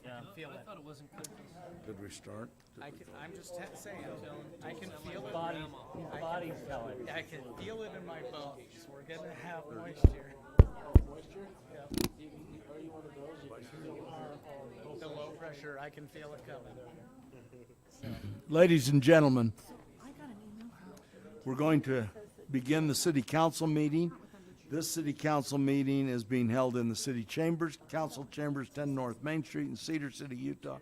Yeah. Feel I it. thought it wasn't good. Did we start? I'm just saying, I can feel it. Body's telling. I can feel it in my bones. We're gonna have moisture. The low pressure, I can feel it coming. Ladies and gentlemen, we're going to begin the city council meeting. This city council meeting is being held in the city chambers, council chambers, 10 North Main Street in Cedar City, Utah.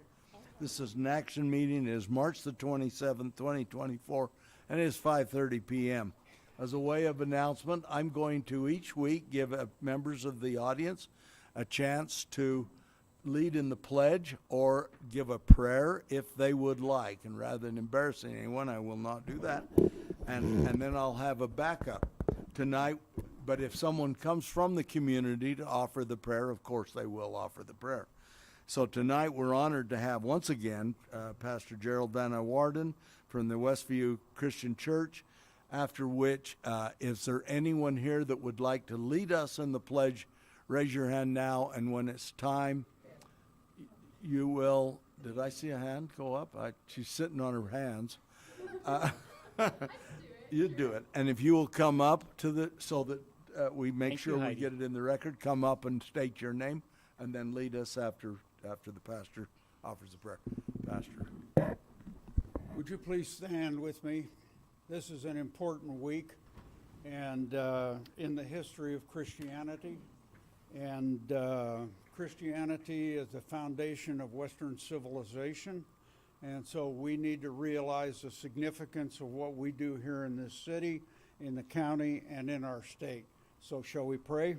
This is an action meeting. It is March the 27th, 2024, and it is 5:30 p.m. As a way of announcement, I'm going to each week give members of the audience a chance to lead in the pledge or give a prayer if they would like. And rather than embarrassing anyone, I will not do that. And then I'll have a backup tonight. But if someone comes from the community to offer the prayer, of course they will offer the prayer. So tonight we're honored to have once again Pastor Gerald Van Warden from the Westview Christian Church. After which, is there anyone here that would like to lead us in the pledge? Raise your hand now, and when it's time, you will. Did I see a hand go up? She's sitting on her hands. You do it, and if you will come up to the so that we make sure we get it in the record. Come up and state your name, and then lead us after the pastor offers the prayer. Pastor, would you please stand with me? This is an important week, and in the history of Christianity, and Christianity is the foundation of Western civilization, and so we need to realize the significance of what we do here in this city, in the county, and in our state. So shall we pray?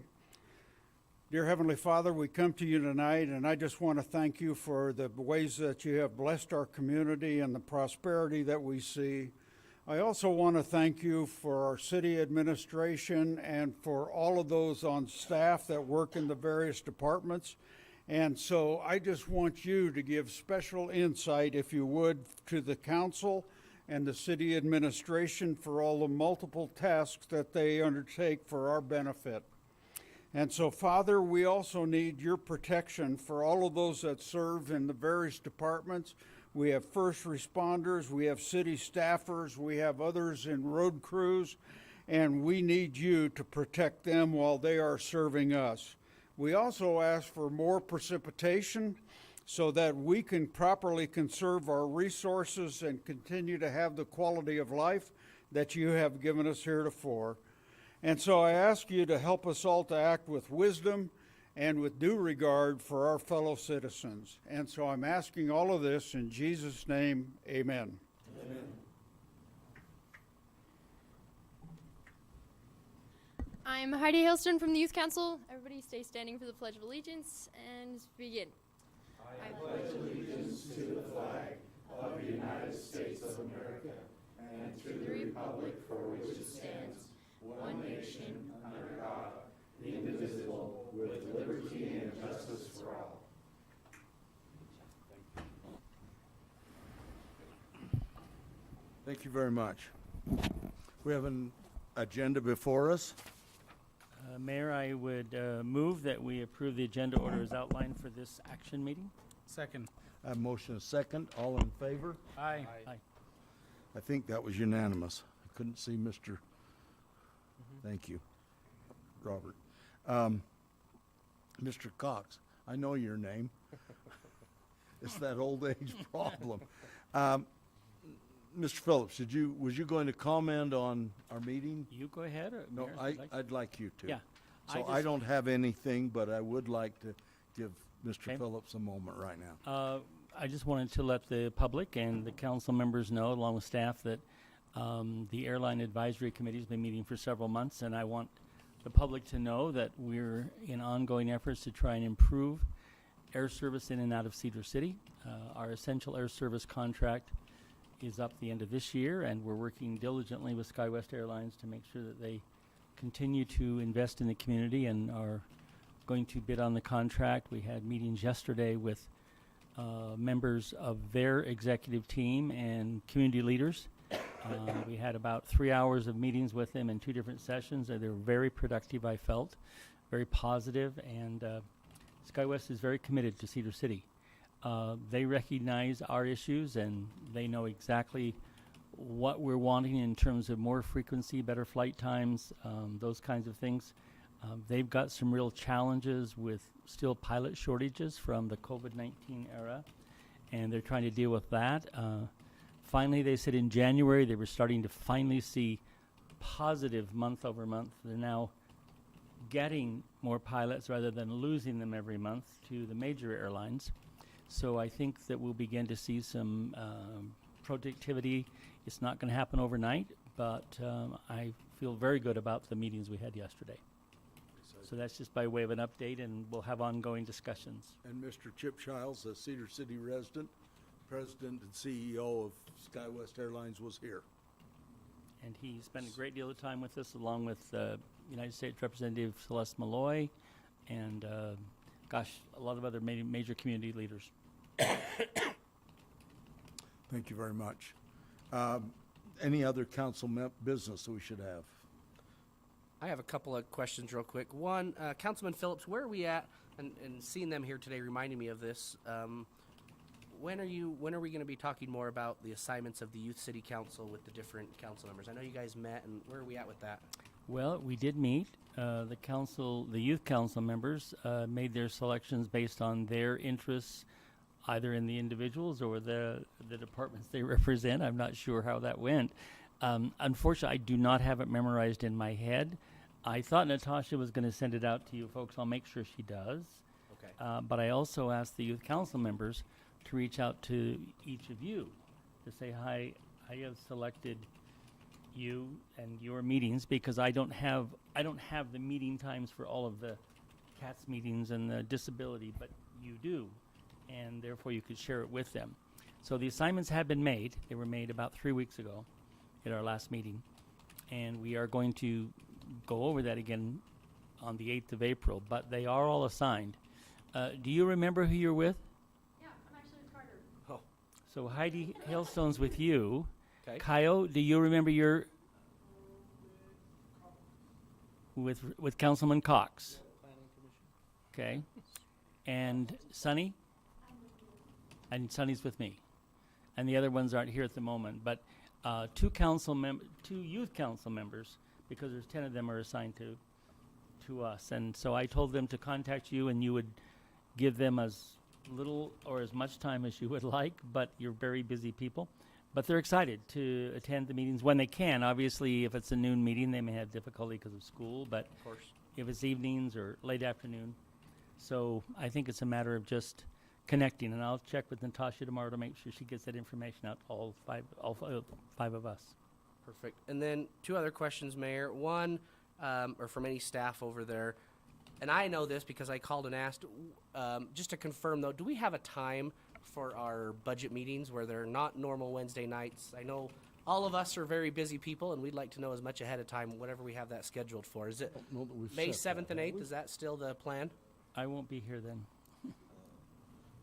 Dear Heavenly Father, we come to you tonight, and I just want to thank you for the ways that you have blessed our community and the prosperity that we see. I also want to thank you for our city administration and for all of those on staff that work in the various departments. And so I just want you to give special insight, if you would, to the council and the city administration for all the multiple tasks that they undertake for our benefit. And so, Father, we also need your protection for all of those that serve in the various departments. We have first responders, we have city staffers, we have others in road crews, and we need you to protect them while they are serving us. We also ask for more precipitation so that we can properly conserve our resources and continue to have the quality of life that you have given us heretofore. And so I ask you to help us all to act with wisdom and with due regard for our fellow citizens. And so I'm asking all of this in Jesus' name, amen. Amen. I'm Heidi Hailstone from the Youth Council. Everybody stay standing for the Pledge of Allegiance and begin. I pledge allegiance to the flag of the United States of America and to the republic for which it stands, one nation, under God, indivisible, with liberty and justice for all. thank you very much. We have an agenda before us. Mayor, I would move that we approve the agenda order as outlined for this action meeting. Second. I have motion and second. All in favor? Aye. Aye. I think that was unanimous. I couldn't see Mr. Thank you, Robert. Mr. Cox, I know your name. It's that old age problem. Mr. Phillips, was you going to comment on our meeting? You go ahead. Or No, Mayor, if you'd like to. I'd like you to. Yeah. So I don't have anything, but I would like to give Mr. Okay. Phillips a moment right now. I just wanted to let the public and the council members know, along with staff, that the Airline Advisory Committee has been meeting for several months, and I want the public to know that we're in ongoing efforts to try and improve air service in and out of Cedar City. Our essential air service contract is up the end of this year, and we're working diligently with SkyWest Airlines to make sure that they continue to invest in the community and are going to bid on the contract. We had meetings yesterday with members of their executive team and community leaders. We had about 3 hours of meetings with them in 2 different sessions. They were very productive, I felt, very positive, and SkyWest is very committed to Cedar City. They recognize our issues and they know exactly what we're wanting in terms of more frequency, better flight times, those kinds of things. They've got some real challenges with still pilot shortages from the COVID-19 era, and they're trying to deal with that. Finally, they said in January they were starting to finally see positive month over month. They're now getting more pilots rather than losing them every month to the major airlines. So I think that we'll begin to see some productivity. It's not going to happen overnight, but I feel very good about the meetings we had yesterday. So that's just by way of an update, and we'll have ongoing discussions. And Mr. Chip Childs, a Cedar City resident, president and CEO of SkyWest Airlines, was here. And he spent a great deal of time with us, along with United States Representative Celeste Malloy, and a lot of other major community leaders. Thank you very much. Any other council business that we should have? I have a couple of questions real quick. One, Councilman Phillips, where are we at? And seeing them here today reminded me of this. When are we going to be talking more about the assignments of the Youth City Council with the different council members? I know you guys met, and where are we at with that? Well, we did meet. The youth council members made their selections based on their interests, either in the individuals or the departments they represent. I'm not sure how that went. Unfortunately, I do not have it memorized in my head. I thought Natasha was going to send it out to you folks. I'll make sure she does. Okay. But I also asked the youth council members to reach out to each of you to say, hi, I have selected you and your meetings because I don't have the meeting times for all of the CATS meetings and the disability, but you do, and therefore you could share it with them. So the assignments have been made. They were made about 3 weeks ago at our last meeting, and we are going to go over that again on the 8th of April, but they are all assigned. Do you remember who you're with? Yeah, I'm actually with Carter. Oh, So Heidi Hailstone's with you. okay. Kyle, do you remember your with Councilman Cox? Okay. And Sonny? And Sonny's with me. And the other ones aren't here at the moment, but two youth council members, because there's 10 of them, are assigned to us. And so I told them to contact you, and you would give them as little or as much time as you would like, but you're very busy people. But they're excited to attend the meetings when they can. Obviously, if it's a noon meeting, they may have difficulty because of school, but Of course. if it's evenings or late afternoon. So I think it's a matter of just connecting, and I'll check with Natasha tomorrow to make sure she gets that information out to all five of us. Perfect. And then two other questions, Mayor. One, or from any staff over there, and I know this because I called and asked, just to confirm though, do we have a time for our budget meetings where they're not normal Wednesday nights? I know all of us are very busy people, and we'd like to know as much ahead of time, whatever we have that scheduled for. Is it Know that we've May set 7th that, and have 8th? we? Is that still the plan? I won't be here then.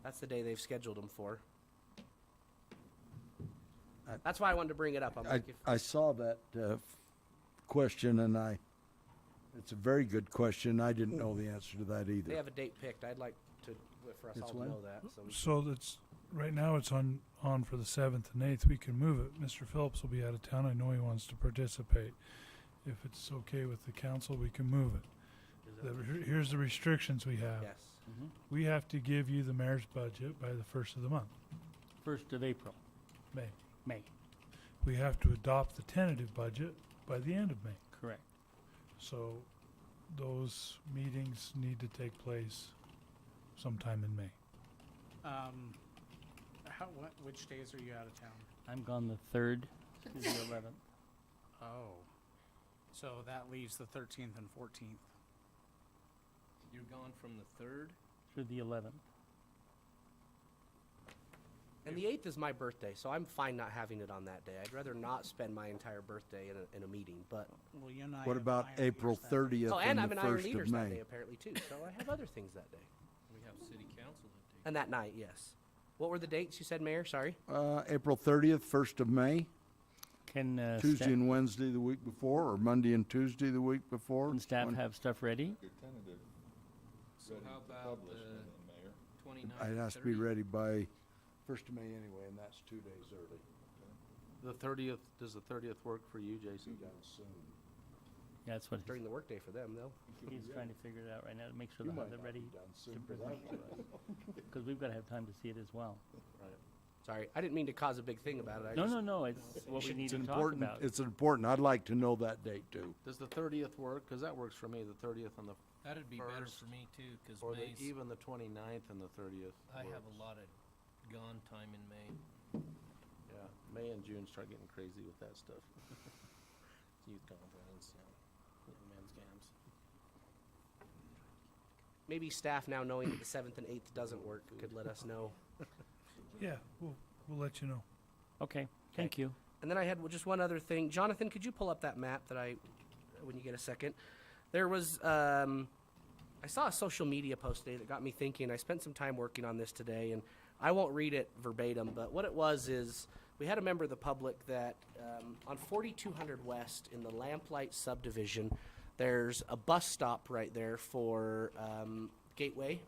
That's the day they've scheduled them for. That's why I wanted to bring it up. I'm like, if, I saw that question, and it's a very good question. I didn't know the answer to that they either. have a date picked. I'd like for us It's all to when? know that. So we So that's, right now it's on for the 7th and 8th. We can move it. Mr. Phillips will be out of town. I know he wants to participate. If it's okay with the council, we can move it. Here's the restrictions we have. yes. We have to give you the mayor's budget by the 1st of the month, 1st of April, May. May, We have to adopt the tentative budget by the end of May. correct. So those meetings need to take place sometime in May. Which days are you out of town? I'm gone the 3rd to the 11th. Oh, so that leaves the 13th and 14th. You're gone from the 3rd? Through the 11th. And the 8th is my birthday, so I'm fine not having it on that day. I'd rather not spend my entire birthday in a meeting, but. Well, you and I What have about Iron April Eaters that day. 30th Oh, and I'm and an the Iron 1st Eaters of that day May? apparently too, so I have other things that day. We have city council that day. And that night, yes. What were the dates you said, Mayor? Sorry? April 30th, 1st of May, Can Tuesday and Wednesday the week before, or Monday and Tuesday the week before? can staff When- have stuff ready? So how about the it has to be ready by 1st of May anyway, and that's 2 days early. The 30th, does the 30th work for you, Jason? Be done soon. Yeah, that's what During the workday for them, though. he's trying to figure it out right now to make sure You they'll might have it not ready be done soon, to but present. that's all right. Because we've got to have time to see it as well. Sorry, I didn't mean to cause a big thing about it. No, it's what we need It's to talk important, about. it's important. I'd like to know that date too. Does the 30th work? Because that works for me, the 30th and the, That'd be better First, for me too, cause or May's, even the 29th and the 30th. I have works. a lot of gone time in May. Yeah, May and June start getting crazy with that stuff. Youth conference, men's camps. Maybe staff now knowing that the 7th and 8th doesn't work could let us know. Yeah, we'll let you know. Okay, thank you. And then I had just one other thing. Jonathan, could you pull up that map when you get a second? There was, I saw a social media post today that got me thinking. I spent some time working on this today, and I won't read it verbatim, but what it was is we had a member of the public that on 4200 West in the Lamplight subdivision, there's a bus stop right there for Gateway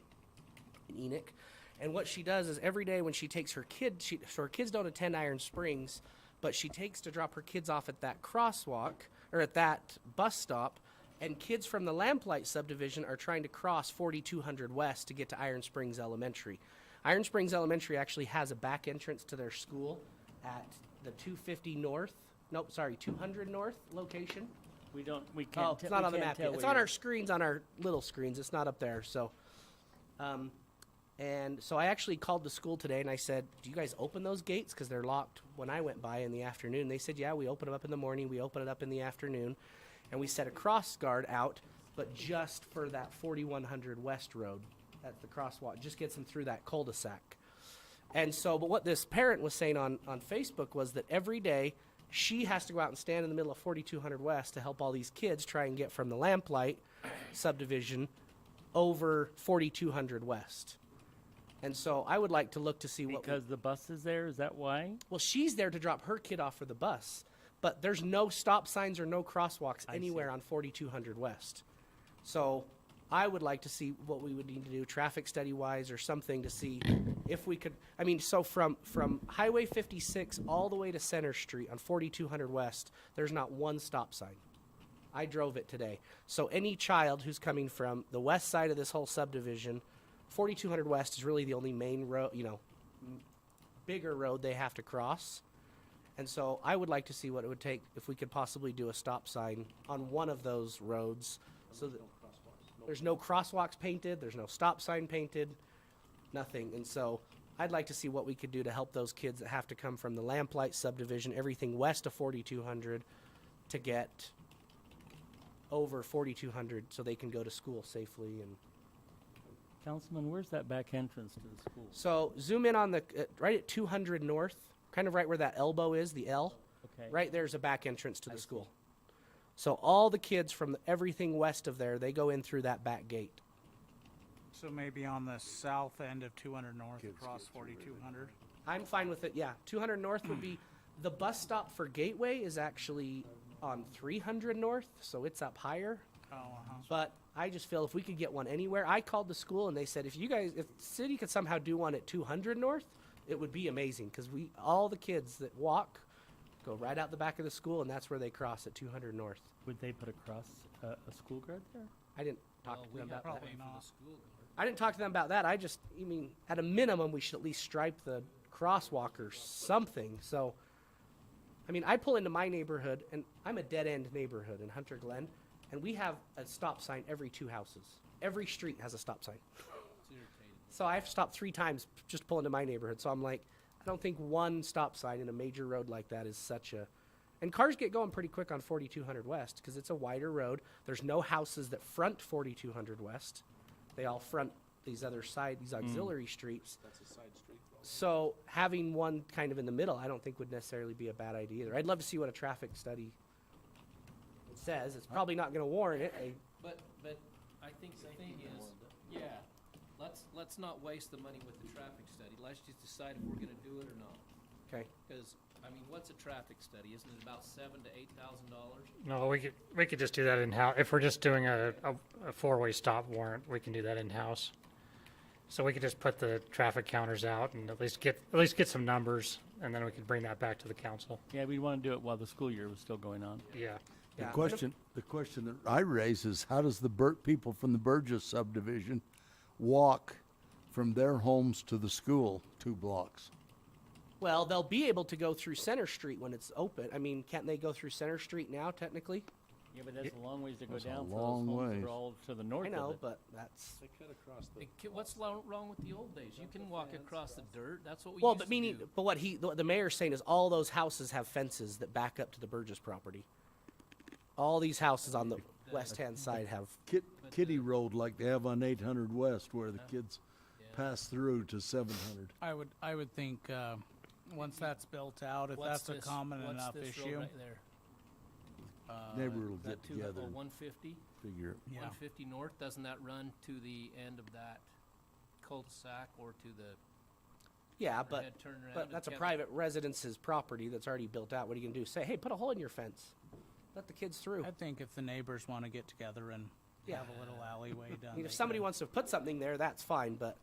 in Enoch. And what she does is every day when she takes her kids, so her kids don't attend Iron Springs, but she takes to drop her kids off at that crosswalk, or at that bus stop, and kids from the Lamplight subdivision are trying to cross 4200 West to get to Iron Springs Elementary. Iron Springs Elementary actually has a back entrance to their school at the 200 North location. We can't. Oh, it's not on the map yet. It's on our screens, on our little screens. It's not up there. So, and so I actually called the school today and I said, "Do you guys open those gates? Because they're locked." When I went by in the afternoon, they said, "Yeah, we open them up in the morning. We open it up in the afternoon, and we set a cross guard out, but just for that 4100 West Road. That's the crosswalk. Just gets them through that cul-de-sac." And so, but what this parent was saying on Facebook was that every day she has to go out and stand in the middle of 4200 West to help all these kids try and get from the Lamplight subdivision over 4200 West. And so I would like to look to see what. Because the bus is there, is that why? Well, she's there to drop her kid off for the bus, but there's no stop signs or no crosswalks I anywhere see. on 4200 West. So I would like to see what we would need to do traffic study wise or something to see if we could. I mean, so from Highway 56 all the way to Center Street on 4200 West, there's not one stop sign. I drove it today. So any child who's coming from the west side of this whole subdivision, 4200 West is really the only main road, bigger road they have to cross. And so I would like to see what it would take if we could possibly do a stop sign on one of those roads so that there's no crosswalks painted, there's no stop sign painted, nothing. And so I'd like to see what we could do to help those kids that have to come from the Lamplight subdivision, everything west of 4200 to get over 4200 so they can go to school safely. And Councilman, where's that back entrance to the school? so zoom in on the right at 200 North, kind of right where that elbow is, the L. Okay. Right there's a back entrance to the I see. school. So all the kids from everything west of there, they go in through that back gate. So maybe on the south end of 200 North Kids across get through 4200. I'm fine with it. Yeah, 200 North would be the bus stop for Gateway is actually on 300 North, so it's up higher. Oh, uh-huh. But I just feel if we could get one anywhere, I called the school and they said if the city could somehow do one at 200 North, it would be amazing because all the kids that walk go right out the back of the school and that's where they cross at 200 North. Would they put a school guard there? I didn't talk Well, to we them have about to that. pay for not. the school guard. I didn't talk to them about that. I mean, at a minimum, we should at least stripe the crosswalk or something. So, I mean, I pull into my neighborhood, and I'm a dead-end neighborhood in Hunter Glen, and we have a stop sign every 2 houses. Every street has a stop sign. It's irritating. So I've stopped 3 times just to pull into my neighborhood. So I'm like, I don't think one stop sign in a major road like that is such a... And cars get going pretty quick on 4200 West because it's a wider road. There's no houses that front 4200 West. They all front these auxiliary streets. That's a side street. So having one kind of in the middle, I don't think would necessarily be a bad idea either. I'd love to see what a traffic study says. It's probably not going to warrant it. But I think the thing is, yeah, let's not waste the money with the traffic study. Let's just decide if we're gonna do it or not. Okay. Because, I mean, what's a traffic study? Isn't it about $7,000 to $8,000? No, we could just do that in-house. If we're just doing a four-way stop warrant, we can do that in-house. So we could just put the traffic counters out and at least get some numbers, and then we could bring that back to the council. Yeah, we want to do it while the school year was still going on. Yeah. The Yeah. question that I raise is, how does the people from the Burgess subdivision walk from their homes to the school 2 blocks? Well, they'll be able to go through Center Street when it's open. I mean, can't they go through Center Street now, technically? Yeah, but that's a long ways to go That's a down for long those homes that ways. are all to the north I know, of it. but that's... What's wrong with the old days? You can walk across the dirt. That's what we Well, used but to meaning, do. but what the mayor's saying is all those houses have fences that back up to the Burgess property. All these houses on the west-hand side have... Kitty Road like they have on 800 West where the kids pass through to 700. I would think, once that's built out, if What's that's a this- common what's enough this road issue. right there? Neighbor will That get together and 150? figure it. Yeah. 150 north, doesn't that run to the end of that cul-de-sac or to the Yeah, but, head turn around? but and that's a Kevin- private residence's property that's already built out. What are you gonna do? Say, hey, put a hole in your fence. Let the kids through. I think if the neighbors want to get together and Yeah. have a little alleyway done. I mean, if they somebody could. wants to put something there, that's fine, but...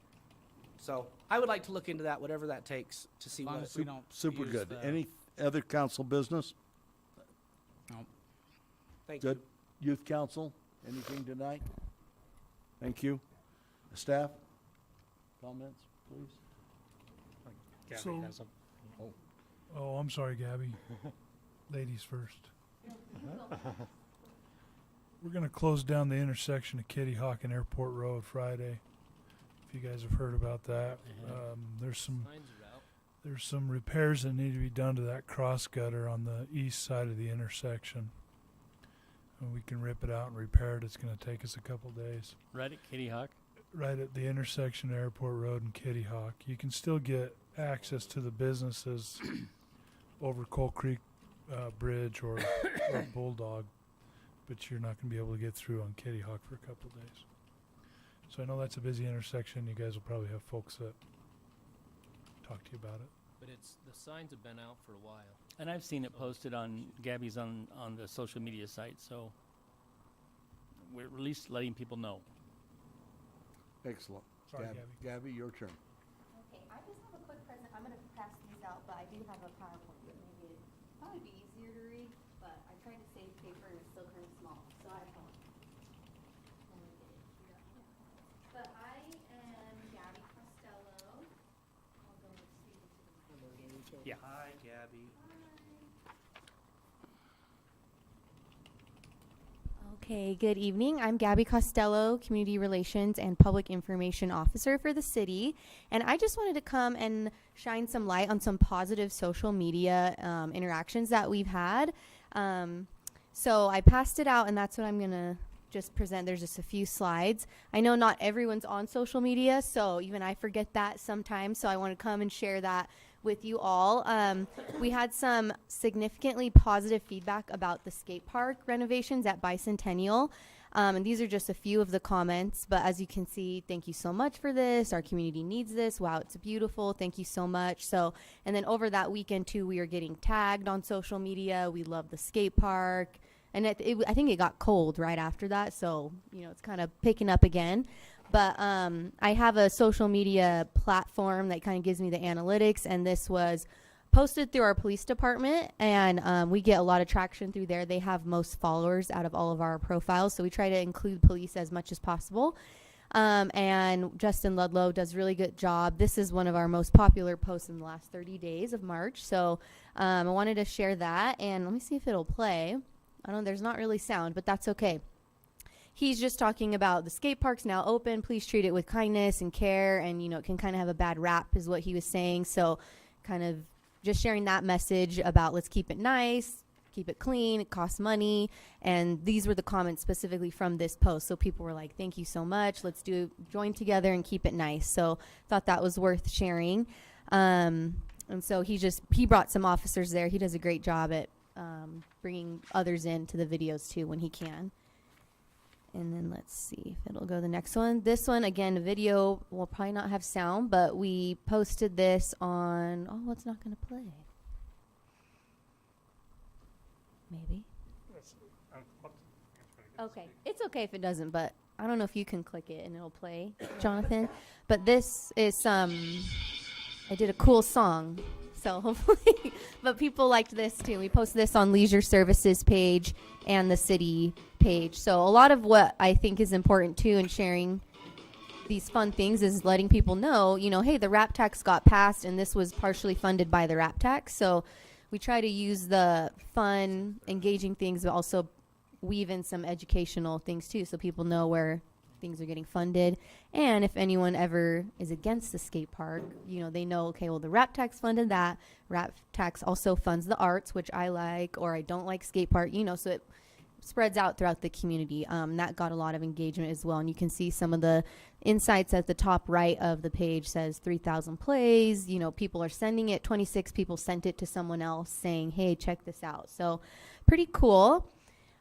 So, I would like to look into that, whatever that takes, to see As long what... as we don't Super use good. the- Any other council business? Thank Good. you. Youth council, anything tonight? Thank you. Staff? Comments, please? Gabby So- has some. Oh, I'm sorry, Gabby. Ladies first. We're gonna close down the intersection of Kitty Hawk and Airport Road Friday. If you guys have heard about that, there's some Signs are out. there's some repairs that need to be done to that cross gutter on the east side of the intersection. And we can rip it out and repair it. It's gonna take us a couple days. Right at Kitty Hawk. Right at the intersection of Airport Road and Kitty Hawk. You can still get access to the businesses over Coal Creek Bridge or Bulldog, but you're not going to be able to get through on Kitty Hawk for a couple days. So I know that's a busy intersection. You guys will probably have folks that talk to you about it. But the signs have been out for a while. And I've seen it posted on Gabby's on the social media site, so we're at least letting people know. Excellent. Sorry, Gabby, your turn. Okay, I just have a quick present. I'm gonna pass these out, but I do have a PowerPoint that maybe it'd probably be easier to read, but I tried to save paper and it's still kind of small, so I apologize. Let me get it here. But I am Gabby Costello. I'll go and speak into the Yeah. Hi, Gabby. Okay, good evening. I'm Gabby Costello, Community Relations and Public Information Officer for the city. And I just wanted to come and shine some light on some positive social media interactions that we've had. So I passed it out, and that's what I'm going to just present. There's just a few slides. I know not everyone's on social media, so even I forget that sometimes. So I want to come and share that with you all. We had some significantly positive feedback about the skate park renovations at Bicentennial. And these are just a few of the comments, but as you can see, thank you so much for this. Our community needs this. Wow, it's beautiful. Thank you so much. So, and then over that weekend too, we are getting tagged on social media. We love the skate park. And I think it got cold right after that. So, you know, it's kind of picking up again. But I have a social media platform that kind of gives me the analytics, and this was posted through our police department, and we get a lot of traction through there. They have most followers out of all of our profiles, so we try to include police as much as possible. And Justin Ludlow does a really good job. This is one of our most popular posts in the last 30 days of March, so I wanted to share that, and let me see if it'll play. There's not really sound, but that's okay. He's just talking about the skate park's now open. Please treat it with kindness and care. And, you know, it can kind of have a bad rap is what he was saying. So kind of just sharing that message about let's keep it nice, keep it clean. It costs money. And these were the comments specifically from this post. So people were like, thank you so much. Let's join together and keep it nice. So thought that was worth sharing. And so he brought some officers there. He does a great job at bringing others into the videos too when he can. And then let's see if it'll go the next one. This one, again, a video will probably not have sound, but we posted this on, it's not going to play. Maybe. Okay. It's okay if it doesn't, but I don't know if you can click it and it'll play, Jonathan. But this is I did a cool song. So hopefully, but people liked this too. We posted this on Leisure Services page and the city page. So a lot of what I think is important too in sharing these fun things is letting people know, hey, the RAP tax got passed and this was partially funded by the RAP tax. So we try to use the fun, engaging things, but also weave in some educational things too, so people know where things are getting funded. And if anyone ever is against the skate park, they know, okay, well, the RAP tax funded that. RAP tax also funds the arts, which I like, or I don't like skate park, so it spreads out throughout the community. That got a lot of engagement as well. And you can see some of the insights at the top right of the page says 3,000 plays. People are sending it. 26 people sent it to someone else saying, hey, check this out. So pretty cool.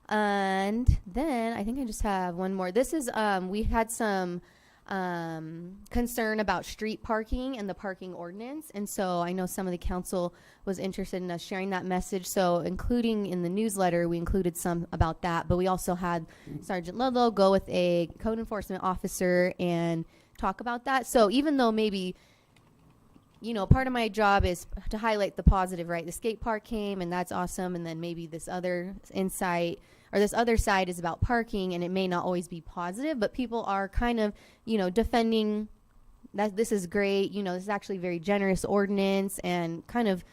And then I think I just have one more. This is, we had some concern about street parking and the parking ordinance. And so I know some of the council was interested in us sharing that message. So including in the newsletter, we included some about that. But we also had Sergeant Ludlow go with a code enforcement officer and talk about that. So even though maybe, part of my job is to highlight the positive, right? The skate park came and that's awesome. And then maybe this other insight or this other side is about parking, and it may not always be positive, but people are kind of, defending that this is great. This is actually very generous ordinance and kind of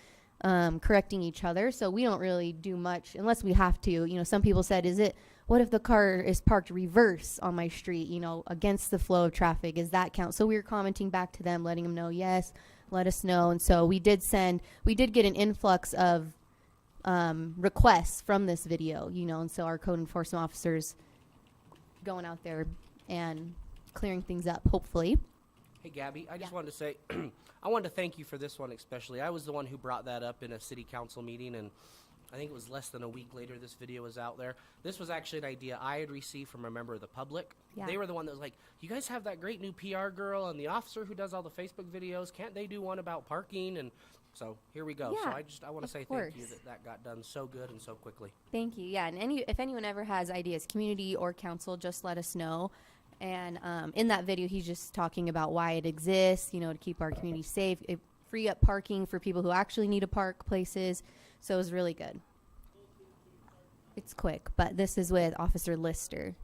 correcting each other. So we don't really do much unless we have to. Some people said, what if the car is parked reverse on my street, against the flow of traffic? Does that count? So we were commenting back to them, letting them know, yes, let us know. And so we did get an influx of requests from this video, and so our code enforcement officers going out there and clearing things up, hopefully. Hey, Gabby, I just wanted to say, I wanted to thank you for this one especially. I was the one who brought that up in a city council meeting, and I think it was less than a week later this video was out there. This was actually an idea I had received from a member of the public. Yeah. They were the one that was like, you guys have that great new PR girl and the officer who does all the Facebook videos. Can't they do one about parking? And so here we go. Yeah, So I want to say thank you that got done so good and so quickly. Thank you. Yeah, and if anyone ever has ideas, community or council, just let us know. And in that video, he's just talking about why it exists, to keep our community safe, free up parking for people who actually need to park places. So it was really good. It's quick, but this is with Officer Lister.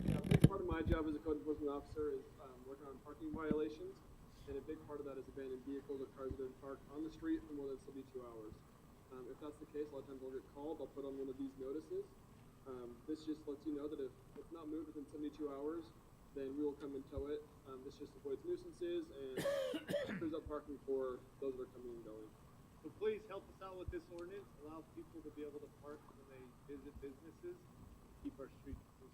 A big part of my job as a code enforcement officer is working on parking violations, and a big part of that is abandoned vehicles or cars that have been parked on the street for more than 72 hours. If that's the case, a lot of times I'll get called, I'll put on one of these notices. This just lets you know that if it's not moved within 72 hours, then we will come and tow it. This just avoids nuisances and clears up parking for those that are coming and going. So please help us out with this ordinance, allow people to be able to park when they visit businesses, keep our streets clean.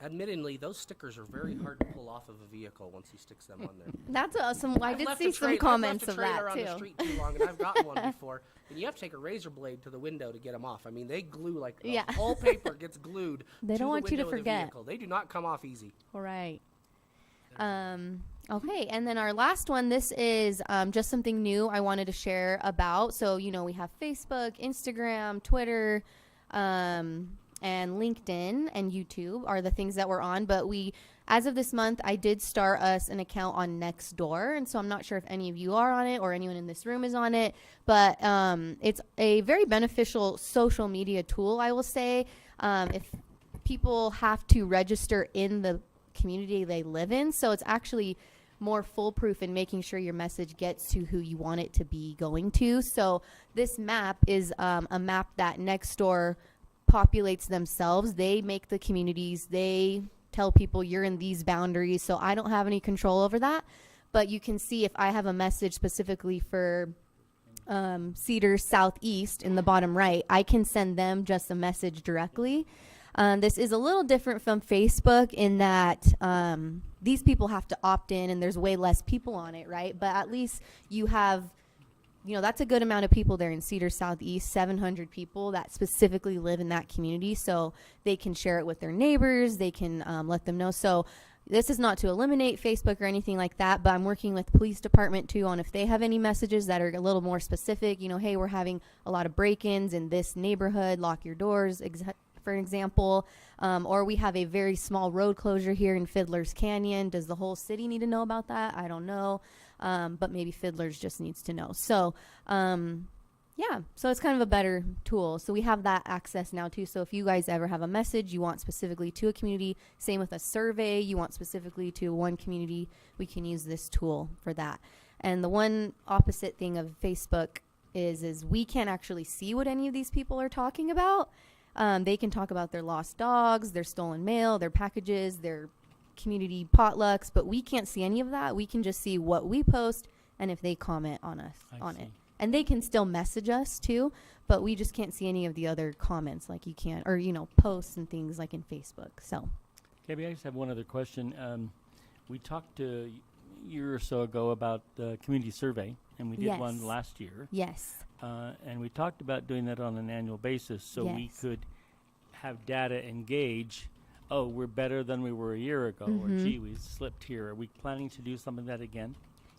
Admittedly, those stickers are very hard to pull off of a vehicle once he sticks them on there. That's awesome. I I've did left see a some I've comments left a of that trailer on the too. street too long, and I've gotten one before. And you have to take a razor blade to the window to get them off. I mean, they glue like the Yeah. whole paper gets glued. They to don't the want you to window of the forget. vehicle. They do not come off easy. All right. Okay, and then our last one, this is just something new I wanted to share about. So, we have Facebook, Instagram, Twitter, and LinkedIn and YouTube are the things that we're on. But as of this month, I did start us an account on Nextdoor. And so I'm not sure if any of you are on it or anyone in this room is on it. But it's a very beneficial social media tool, I will say. If people have to register in the community they live in. So it's actually more foolproof in making sure your message gets to who you want it to be going to. So this map is a map that Nextdoor populates themselves. They make the communities. They tell people you're in these boundaries. So I don't have any control over that. But you can see if I have a message specifically for Cedar Southeast in the bottom right, I can send them just a message directly. This is a little different from Facebook in that these people have to opt in and there's way less people on it, right? But at least you have, that's a good amount of people there in Cedar Southeast, 700 people that specifically live in that community. So they can share it with their neighbors. They can let them know. So this is not to eliminate Facebook or anything like that, but I'm working with police department too on if they have any messages that are a little more specific, you know, hey, we're having a lot of break-ins in this neighborhood, lock your doors, for example, or we have a very small road closure here in Fiddler's Canyon. Does the whole city need to know about that? I don't know, but maybe Fiddler's just needs to know. So, yeah, so it's kind of a better tool. So we have that access now too. So if you guys ever have a message you want specifically to a community, same with a survey you want specifically to one community, we can use this tool for that. And the one opposite thing of Facebook is we can't actually see what any of these people are talking about. They can talk about their lost dogs, their stolen mail, their packages, their community potlucks, but we can't see any of that. We can just see what we post and if they comment on us on it. And they can still message us too, but we just can't see any of the other comments like you can, or, you know, posts and things like in Facebook. So, Gabby, I just have one other question. We talked a year or so ago about the community survey, and we did Yes. one last year. yes. And we talked about doing that on an annual basis so we Yes. could have data engage, oh, we're better than we were a year ago, or Mhm. gee, we slipped here. Are we planning to do something like that again?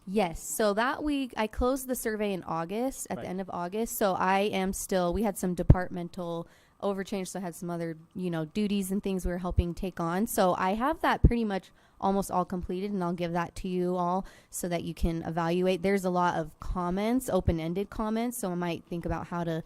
Yes. So that week, I closed the survey in August, at Right. the end of August. So I am still, we had some departmental overchange, so I had some other, you know, duties and things we were helping take on. So I have that pretty much almost all completed, and I'll give that to you all so that you can evaluate. There's a lot of comments, open-ended comments, so I might think about how to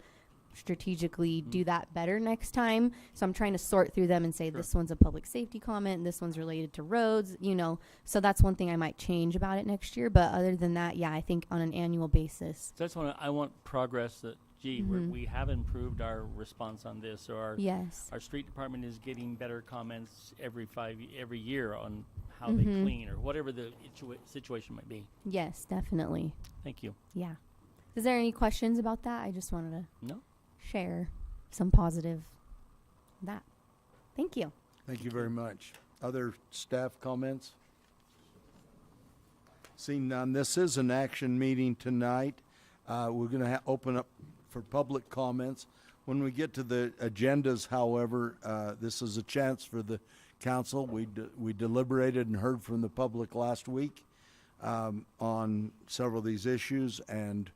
strategically do that better next time. So I'm trying to sort through them and say this one's a public safety comment and this one's related to roads, you know. So that's one thing I might change about it next year. But other than that, yeah, I think on an annual basis. So I want progress that, gee, Mhm. we have improved our response on this, or Yes. our street department is getting better comments every year on how they Mhm. clean, or whatever the situation might be. Yes, definitely. Thank you. Yeah. Is there any questions about that? I just wanted to No? share some positive that. Thank you. Thank you very much. Other staff comments? Seeing none, this is an action meeting tonight. We're going to open up for public comments. When we get to the agendas, however, this is a chance for the council. We deliberated and heard from the public last week on several of these issues and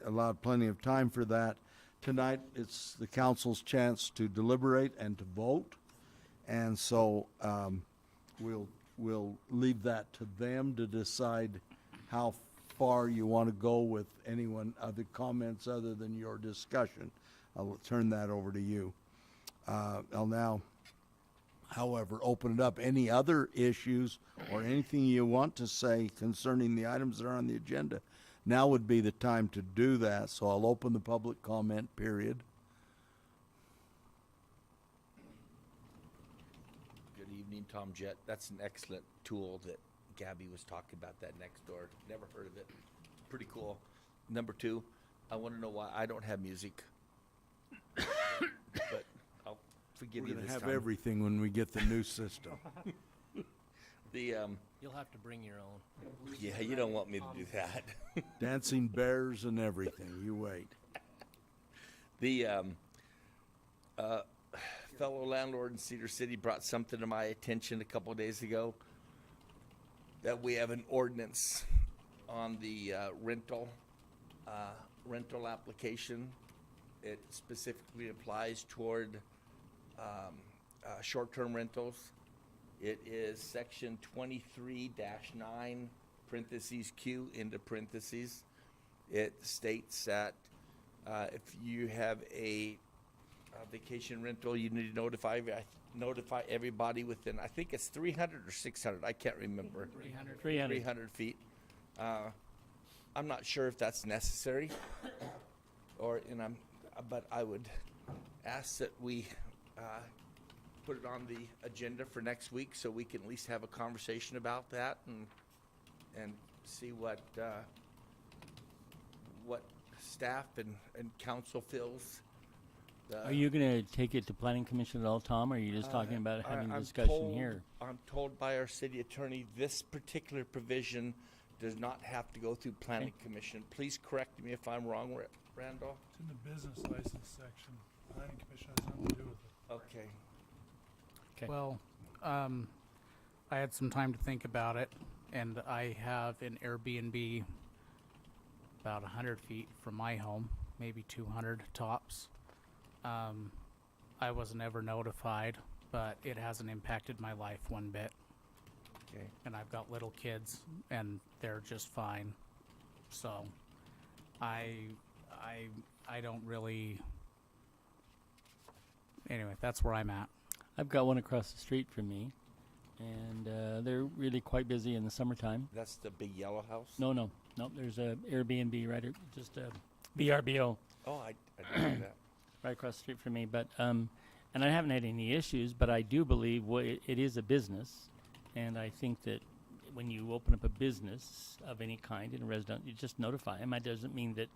allowed plenty of time for that. Tonight, it's the council's chance to deliberate and to vote. And so we'll leave that to them to decide how far you want to go with other comments other than your discussion. I'll turn that over to you. I'll now, however, open it up. Any other issues or anything you want to say concerning the items that are on the agenda? Now would be the time to do that, so I'll open the public comment period. Good evening, Tom Jett. That's an excellent tool that Gabby was talking about, that next door. Never heard of it. Pretty cool. Number two, I want to know why I don't have music. But I'll forgive We're you going this to have time. everything when we get the new system. You'll have to bring your own. Yeah, you don't want me to do that. Dancing bears and everything. You wait. The fellow landlord in Cedar City brought something to my attention a couple of days ago, that we have an ordinance on the rental application. It specifically applies toward short-term rentals. It is section 23-9, parentheses Q into parentheses. It states that if you have a vacation rental, you need to notify everybody within, I think it's 300 or 600, I can't remember. 300 feet. I'm not sure if that's necessary, but I would ask that we put it on the agenda for next week so we can at least have a conversation about that and see what staff and council feels. Are you going to take it to planning commission at all, Tom, or are you just talking about having a I'm discussion told- here? I'm told by our city attorney, this particular provision does not have to go through planning commission. Please correct me if I'm wrong, Randall. It's in the business license section. Planning commission has nothing to do with it. Okay. Okay. Well, I had some time to think about it, and I have an Airbnb about 100 feet from my home, maybe 200 tops. I was never notified, but it hasn't impacted my life one bit. Okay. And I've got little kids, and they're just fine. So, I don't really. Anyway, that's where I'm at. I've got one across the street from me, and they're really quite busy in the summertime. That's the big yellow house? No. There's a Airbnb just a VRBO Oh, I didn't know that. right across the street from me. But and I haven't had any issues. But I do believe it is a business, and I think that when you open up a business of any kind in a resident, you just notify them. That doesn't mean that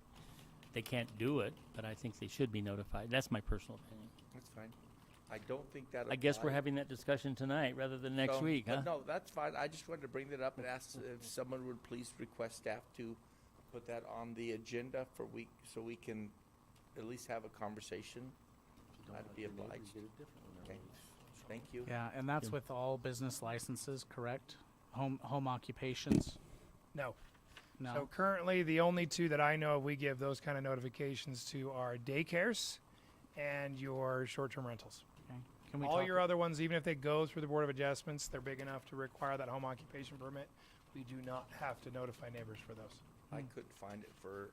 they can't do it, but I think they should be notified. That's my personal opinion. That's fine. I don't think that. I guess we're applies. having that discussion tonight rather than next So, week, but huh? No, that's fine. I just wanted to bring that up and ask if someone would please request staff to put that on the agenda for week, so we can at least have a conversation. I'd be obliged. Okay. Thank you. Yeah, and that's Yeah. with all business licenses, correct? Home occupations? No. No. So currently, the only two that I know of we give those kind of notifications to are daycares and your short-term rentals. Okay. Can we All talk your other ones, even if they go through the Board of Adjustments, they're big enough to require that home occupation permit. We do not have to notify neighbors for those. I couldn't find it for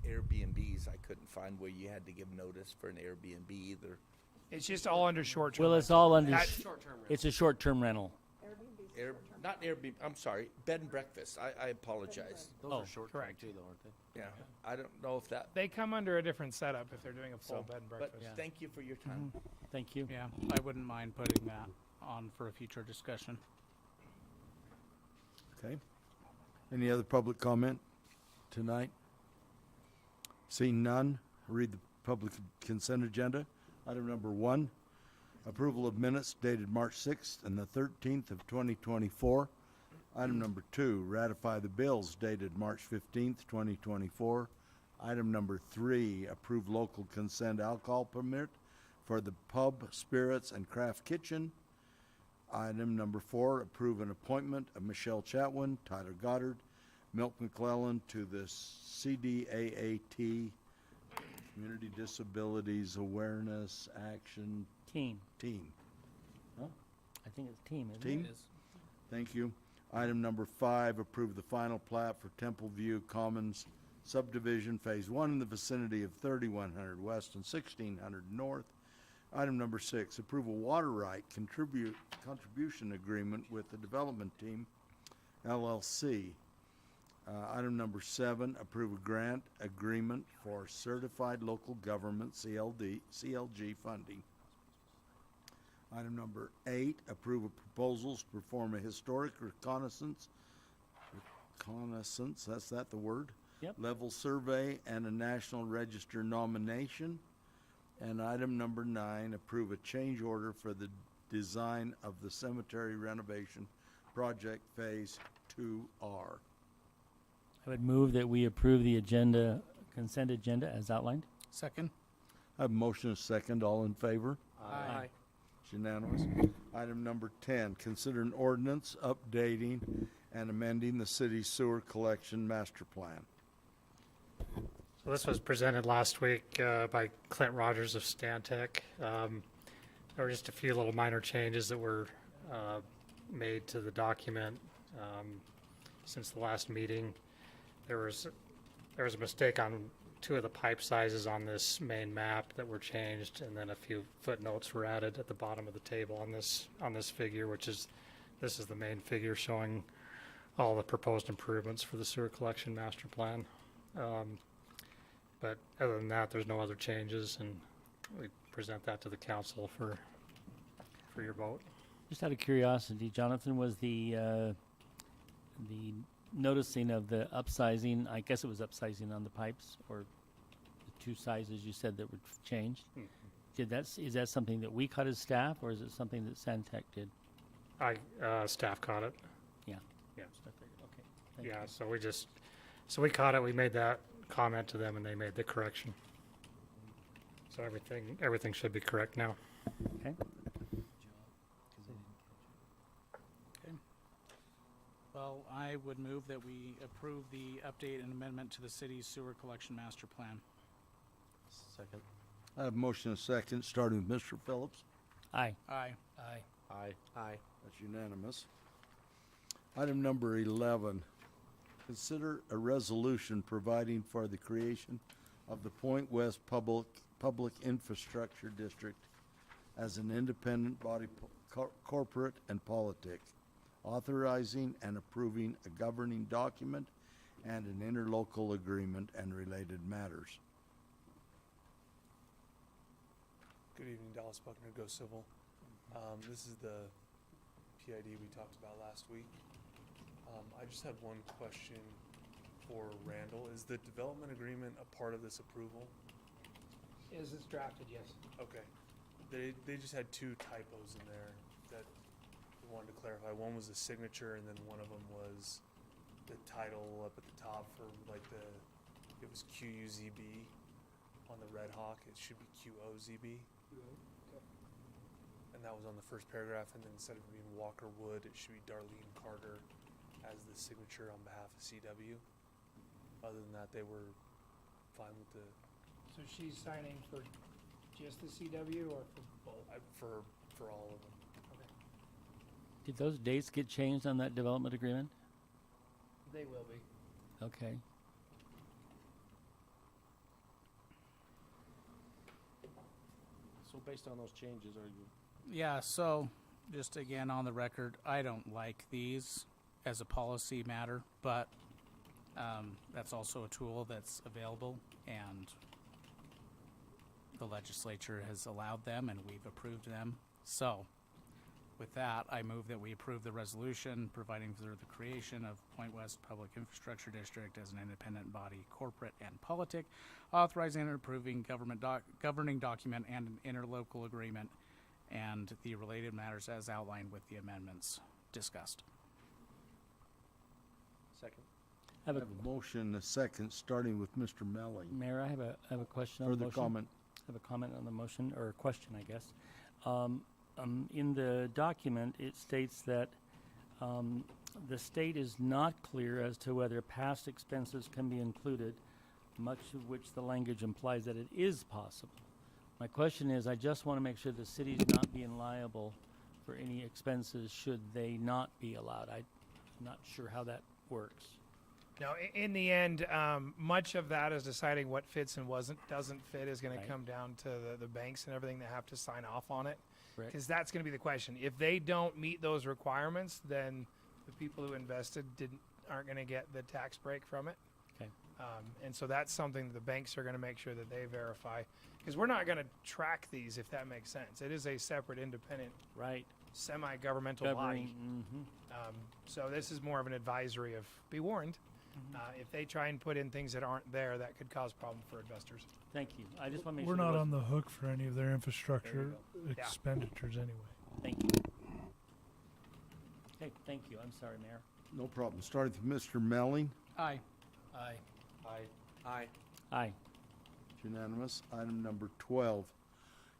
Airbnbs. I couldn't find where you had to give notice for an Airbnb either. It's just all under short-term. Well, it's all under. That's It's a short-term rental. Not Airbnb. I'm sorry, bed and breakfast. I apologize. Those are short correct. too, though, aren't they? Yeah, I don't know if that. They come under a different setup if they're doing a full So, bed and but breakfast. Yeah. thank you for your time. Thank you. Yeah, I wouldn't mind putting that on for a future discussion. Okay. Any other public comment tonight? Seeing none, read the public consent agenda. Item number 1, approval of minutes dated March 6th and the 13th of 2024. Item number 2, ratify the bills dated March 15th, 2024. Item number 3, approve local consent alcohol permit for the Pub, Spirits, and Craft Kitchen. Item number 4, approve an appointment of Michelle Chatwin, Tyler Goddard, Milk McClellan to the CDAAT Community Disabilities Awareness Action Team. Team. I think it's team, isn't Team? it? Thank you. Item number 5, approve the final plat for Temple View Commons subdivision, Phase 1 in the vicinity of 3100 West and 1600 North. Item number 6, approve a water right contribution agreement with the Development Team, LLC. Item number 7, approve a grant agreement for Certified Local Government, CLG funding. Item number 8, approve of proposals to perform a historic reconnaissance, that's that the word? Yep. Level survey and a National Register nomination. And item number 9, approve a change order for the design of the cemetery renovation project Phase 2R. I would move that we approve the consent agenda as outlined. Second? I have a motion and a second. All in favor? Aye. It's unanimous. Item number 10, consider an ordinance updating and amending the city sewer collection master plan. So this was presented last week by Clint Rogers of Stantec. There were just a few little minor changes that were made to the document since the last meeting. There was a mistake on 2 of the pipe sizes on this main map that were changed, and then a few footnotes were added at the bottom of the table on this figure, this is the main figure showing all the proposed improvements for the sewer collection master plan. But other than that, there's no other changes, and we present that to the council for your vote. Just out of curiosity, Jonathan, was the noticing of the upsizing, I guess it was upsizing on the pipes, or the 2 sizes you said that were changed? Is that something that we caught as staff, or is it something that Santec did? Staff caught it. Yeah. Yeah. So I figured, okay. Thank Yeah, you. so we caught it, we made that comment to them, and they made the correction. So everything should be correct now. Okay. Well, I would move that we approve the update and amendment to the city's sewer collection master plan. Second. I have a motion and a second, starting with Mr. Phillips. Aye. Aye. Aye. Aye. Aye. That's unanimous. Item number 11, consider a resolution providing for the creation of the Point West Public Infrastructure District as an independent body, corporate and politic, authorizing and approving a governing document and an interlocal agreement and related matters. Good evening, Dallas Buckner, Go Civil. This is the PID we talked about last week. I just had one question for Randall. Is the development agreement a part of this approval? Is it's drafted, yes. Okay. They just had two typos in there that we wanted to clarify. One was the signature, and then one of them was the title up at the top for like it was QUZB on the Red Hawk. It should be QOZB. And that was on the first paragraph, and then instead of being Walker Wood, it should be Darlene Carter as the signature on behalf of CW. Other than that, they were fine with the So she's signing for just the CW or for both? for all of them. Okay. Did those dates get changed on that development agreement? They will be. Okay. So based on those changes, are you? Yeah, so just again on the record, I don't like these as a policy matter, but that's also a tool that's available, and the legislature has allowed them and we've approved them. So with that, I move that we approve the resolution providing for the creation of Point West Public Infrastructure District as an independent body, corporate and politic, authorizing and approving governing document and an interlocal agreement and the related matters as outlined with the amendments discussed. Second. I I have a motion and a second, starting with Mr. Melling. Mayor, I have a question on the Further motion. comment? I have a comment on the motion, or a question, I guess. In the document, it states that the state is not clear as to whether past expenses can be included, much of which the language implies that it is possible. My question is, I just want to make sure the city's not being liable for any expenses should they not be allowed. I'm not sure how that works. No, in the end, much of that is deciding what fits and doesn't fit is going Right. to come down to the banks and everything that have to sign off on it. Correct. Because that's going to be the question. If they don't meet those requirements, then the people who invested aren't going to get the tax break from it. Okay. And so that's something that the banks are going to make sure that they verify. Because we're not going to track these, if that makes sense. It is a separate, independent, Right. semi-governmental body. Mm-hmm. So this is more of an advisory of be warned. If they try and put in things that aren't there, that could cause problems for investors. Thank you. I just want to make We're sure. not there on wasn't- the hook for any of their infrastructure Yeah. expenditures anyway. Thank you. Okay, thank you. I'm sorry, Mayor. No problem. Starting with Mr. Melling. Aye. Aye. Aye. Aye. Aye. It's unanimous. Item number 12,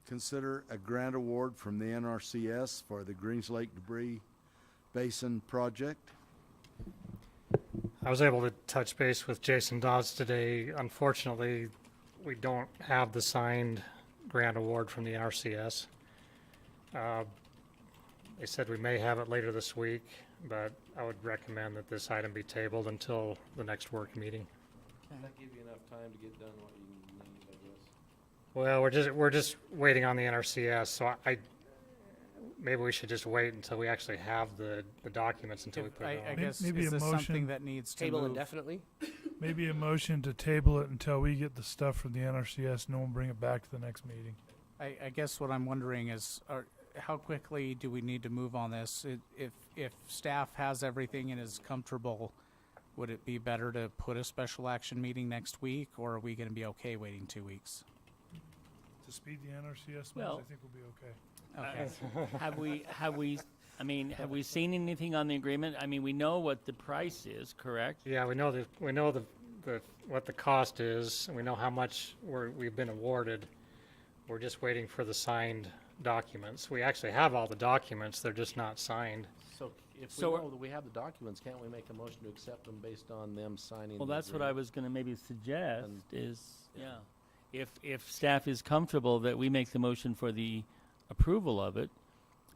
consider a grant award from the NRCS for the Greens Lake Debris Basin Project. I was able to touch base with Jason Dodds today. Unfortunately, we don't have the signed grant award from the NRCS. They said we may have it later this week, but I would recommend that this item be tabled until the next work meeting. Does that give you enough time to get done what you need, I guess? Well, we're just waiting on the NRCS, so maybe we should just wait until we actually have the documents until we put it I on. guess, Maybe is a this motion- something that needs to Table move? indefinitely? Maybe a motion to table it until we get the stuff from the NRCS, and then we'll bring it back to the next meeting. I guess what I'm wondering is, how quickly do we need to move on this? If staff has everything and is comfortable, would it be better to put a special action meeting next week, or are we going to be okay waiting 2 weeks? To speed the NRCS Well- moves, I think we'll be okay. Okay. Have we seen anything on the agreement? I mean, we know what the price is, correct? Yeah, we know what the cost is, and we know how much we've been awarded. We're just waiting for the signed documents. We actually have all the documents, they're just not signed. So If we So- know that we have the documents, can't we make a motion to accept them based on them signing? Well, the that's what I agreement? was gonna maybe suggest And- is, yeah. If staff is comfortable that we make the motion for the approval of it,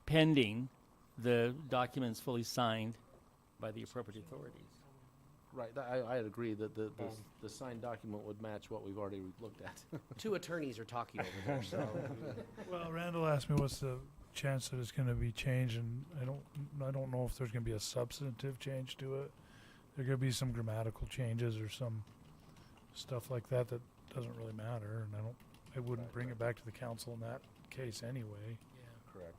pending the documents fully signed by the appropriate authorities. Right, I'd agree that the signed document would match what we've already looked at. Two attorneys are talking over there, so. Well, Randall asked me what's the chance that it's gonna be changed, and I don't know if there's gonna be a substantive change to it. There could be some grammatical changes or some stuff like that that doesn't really matter, and I wouldn't bring it back to the council in that case anyway. Correct.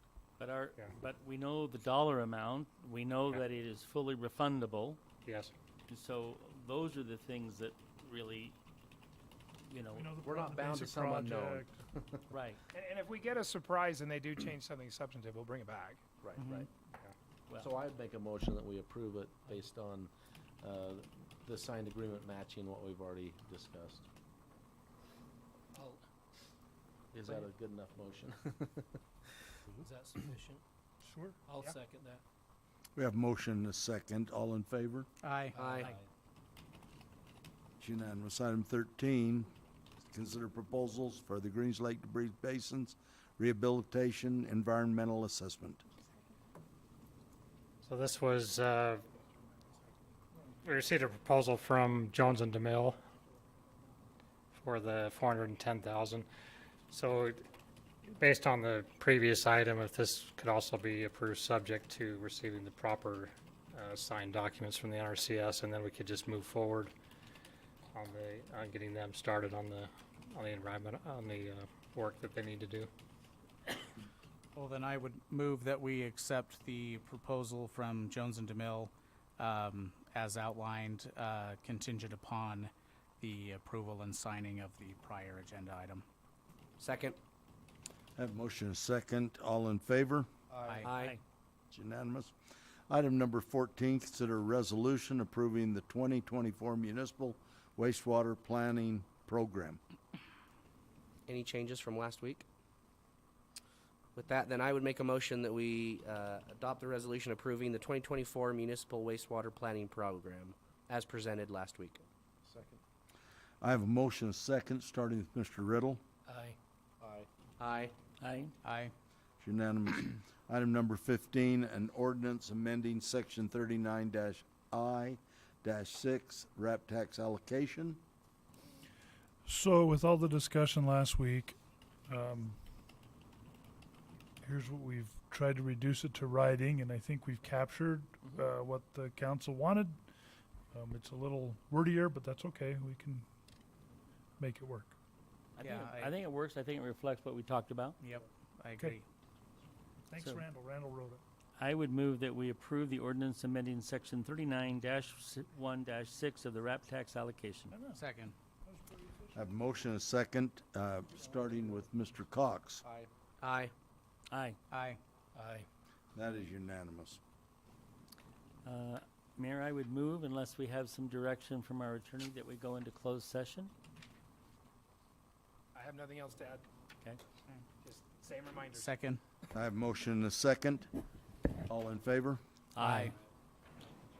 But we know the dollar amount, we know Yeah. that it is fully refundable, Yes. and so those are the things that really, you know, We know the We're not the bound to basic some unknown. project. right. And if we get a surprise and they do change something substantive, we'll bring it back. Right, Mhm. right. Well- So I'd make a motion that we approve it based on the signed agreement matching what we've already discussed. I'll- Is that a good enough motion? Is that sufficient? Sure. I'll Yeah. second that. We have motion and a second. All in favor? Aye. Aye. It's unanimous. Item 13, consider proposals for the Greens Lake Debris Basins Rehabilitation Environmental Assessment. So this was, we received a proposal from Jones and DeMille for the 410,000. So based on the previous item, if this could also be approved subject to receiving the proper signed documents from the NRCS, and then we could just move forward on getting them started on the environment, on the work that they need to do. Well, then I would move that we accept the proposal from Jones and DeMille as outlined, contingent upon the approval and signing of the prior agenda item. Second. Have motion and a second. All in favor? Aye. It's unanimous. Item number 14, consider a resolution approving the 2024 Municipal Wastewater Planning Program. Any changes from last week? With that, then I would make a motion that we adopt the resolution approving the 2024 Municipal Wastewater Planning Program as presented last week. Second. I have a motion and a second, starting with Mr. Riddle. Aye. Aye. Aye. Aye. Aye. It's unanimous. Item number 15, an ordinance amending section 39-I-6, RAP tax allocation. So with all the discussion last week, here's what we've tried to reduce it to writing, and I think we've captured what the council wanted. It's a little wordier, but that's okay. We can make it work. I think it works. I think it reflects what we talked about. Yep, I agree. Thanks, So- Randall. Randall wrote it. I would move that we approve the ordinance amending section 39-1-6 of the RAP tax allocation. Second. I have a motion and a second, starting with Mr. Cox. Aye. Aye. Aye. Aye. Aye. That is unanimous. Mayor, I would move, unless we have some direction from our attorney, that we go into closed session. I have nothing else to add. Okay. Just same reminder. Second. I have a motion and a second. All in favor? Aye.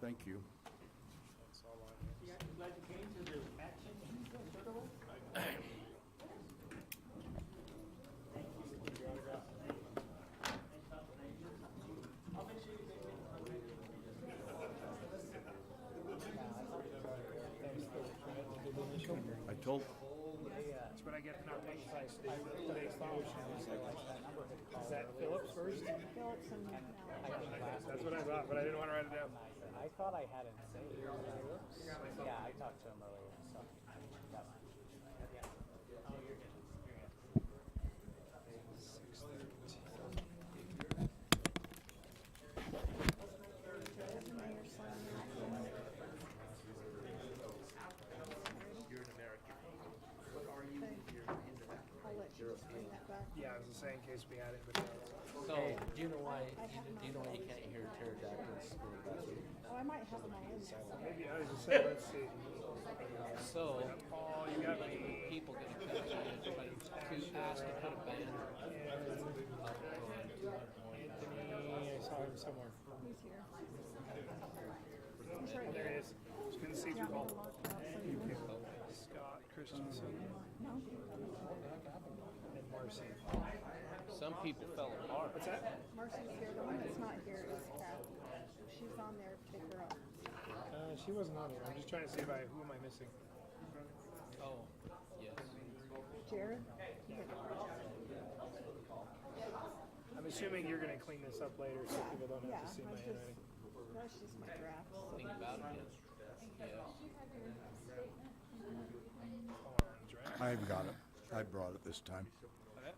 Thank you. I told, That's what I get for not taking today's motion. Is that Phillips first? That's what I thought, but I didn't want to write it down. I thought I had it saved. Yeah, I talked to him earlier, so. You're an American. What are you? You're into that, right? You're a Yeah, I was just saying in case we had anybody else. So, do you know why, do you know why you can't hear pterodactyls in the bathroom? Oh, I might have them all in there. Maybe I was just saying, let's see. So, Paul, you got me. people gonna come to you to ask to put a banner up on Anthony, I saw him somewhere. He's here. There he is. Just couldn't see through Paul. Scott Christensen. No? And Marcy. Some people fell apart. What's that? Marcy's here. The one that's not here is Kat. She's on there. Pick her up. She wasn't on here. I'm just trying to see who am I missing? Oh, yes. Jared? I'm assuming you're going to clean this up later so people don't have to see my handwriting. That's just my drafts. Think about it, yes. Orange, right? I've got it. I brought it this time.